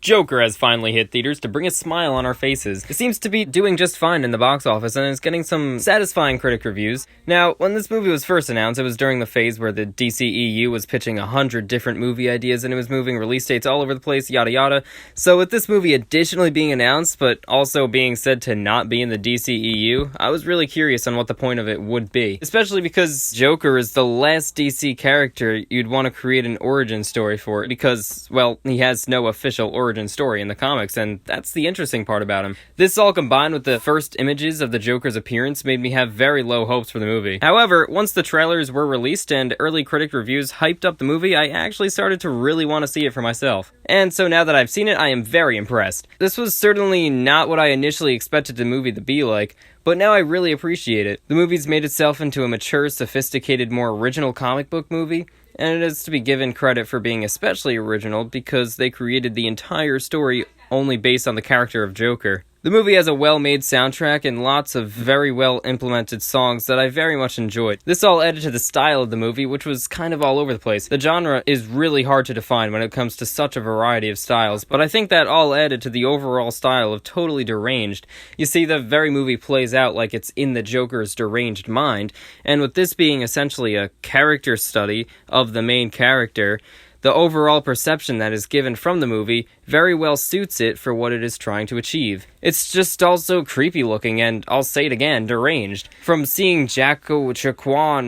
Joker has finally hit theaters to bring a smile on our faces. It seems to be doing just fine in the box office and is getting some satisfying critic reviews. Now, when this movie was first announced, it was during the phase where the DCEU was pitching 100 different movie ideas and it was moving release dates all over the place, yada yada. So with this movie additionally being announced, but also being said to not be in the DCEU, I was really curious on what the point of it would be. Especially because Joker is the last DC character you'd want to create an origin story for, because, well, he has no official origin story in the comics, and that's the interesting part about him. This all combined with the first images of the Joker's appearance made me have very low hopes for the movie. However, once the trailers were released and early critic reviews hyped up the movie, I actually started to really want to see it for myself. And so now that I've seen it, I am very impressed. This was certainly not what I initially expected the movie to be like, but now I really appreciate it. The movie's made itself into a mature, sophisticated, more original comic book movie, and it is to be given credit for being especially original because they created the entire story only based on the character of Joker. The movie has a well-made soundtrack and lots of very well-implemented songs that I very much enjoyed. This all added to the style of the movie, which was kind of all over the place. The genre is really hard to define when it comes to such a variety of styles, but I think that all added to the overall style of totally deranged. You see, the very movie plays out like it's in the Joker's deranged mind, and with this being essentially a character study of the main character, the overall perception that is given from the movie very well suits it for what it is trying to achieve. It's just also creepy looking and, I'll say it again, deranged. From seeing Joaquin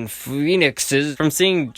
Phoenix's... From seeing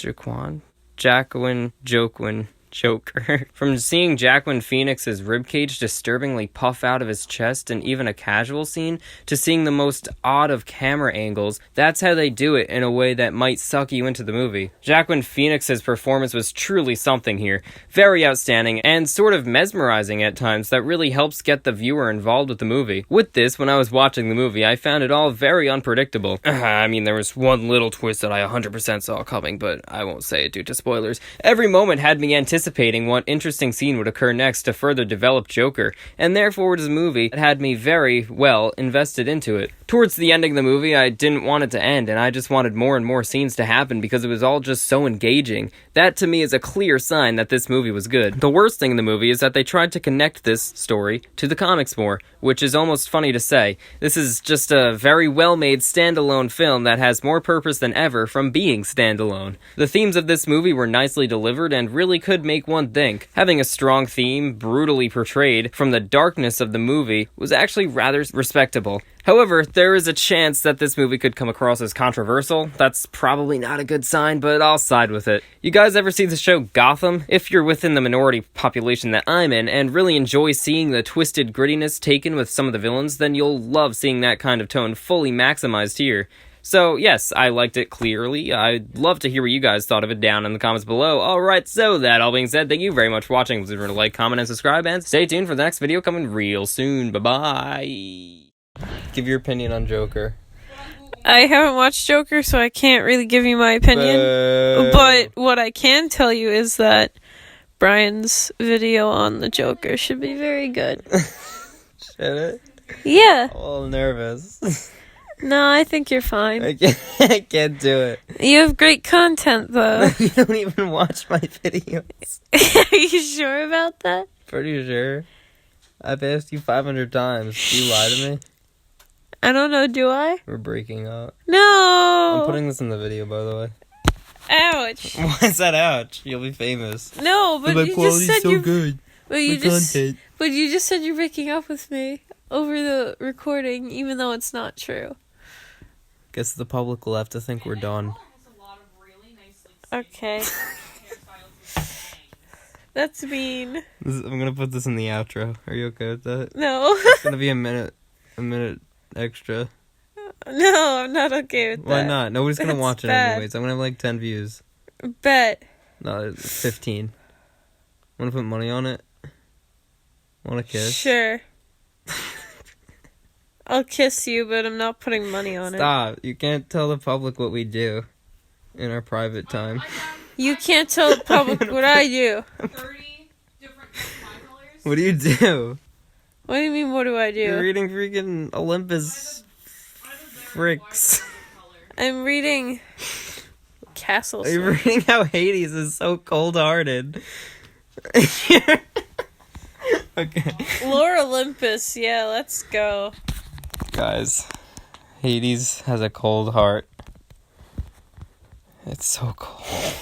Joaquin Phoenix's ribcage disturbingly puff out of his chest in even a casual scene, to seeing the most odd of camera angles, that's how they do it in a way that might suck you into the movie. Joaquin Phoenix's performance was truly something here. Very outstanding and sort of mesmerizing at times that really helps get the viewer involved with the movie. With this, when I was watching the movie, I found it all very unpredictable. I mean, there was one little twist that I 100% saw coming, but I won't say it due to spoilers. Every moment had me anticipating what interesting scene would occur next to further develop Joker, and therefore it is a movie that had me very well invested into it. Towards the ending of the movie, I didn't want it to end, and I just wanted more and more scenes to happen because it was all just so engaging. That to me is a clear sign that this movie was good. The worst thing in the movie is that they tried to connect this story to the comics more, which is almost funny to say. This is just a very well-made standalone film that has more purpose than ever from being standalone. The themes of this movie were nicely delivered and really could make one think. Having a strong theme, brutally portrayed from the darkness of the movie, was actually rather respectable. However, there is a chance that this movie could come across as controversial. That's probably not a good sign, but I'll side with it. You guys ever see the show Gotham? If you're within the minority population that I'm in, and really enjoy seeing the twisted grittiness taken with some of the villains, then you'll love seeing that kind of tone fully maximized here. So, yes, I liked it clearly. I'd love to hear what you guys thought of it down in the comments below. Alright, so that all being said, thank you very much for watching. Please remember to like, comment, and subscribe, and stay tuned for the next video coming real soon. Bye-bye. Give your opinion on Joker. I haven't watched Joker, so I can't really give you my opinion. But what I can tell you is that Brian's video on the Joker should be very good. Should it? Yeah. I'm a little nervous. No, I think you're fine. I can't do it. You have great content, though. You don't even watch my videos. Are you sure about that? Pretty sure. I've asked you 500 times. Do you lie to me? I don't know, do I? We're breaking up. No! I'm putting this in the video, by the way. Ouch. Why is that ouch? You'll be famous. No, but you just said so good. But you just said you're breaking up with me over the recording, even though it's not true. Guess the public will have to think we're done. Okay. That's mean. I'm gonna put this in the outro. Are you okay with that? No. It's gonna be a minute extra. No, I'm not okay with that. Why not? Nobody's gonna That's watch it bad. anyways. I'm gonna have like 10 views. Bet. No, 15. Wanna put money on it? Want a kiss? Sure. I'll kiss you, but I'm not putting money on it. Stop. You can't tell the public what we do in our private time. You can't tell the public what I do. 30 different colors. What do you do? What do you mean, what do I do? You're reading freaking Olympus Fricks. I'm reading Castle. You're reading how Hades is so cold-hearted. Okay. Lore Olympus, yeah, let's go. Guys, Hades has a cold heart. It's so cold.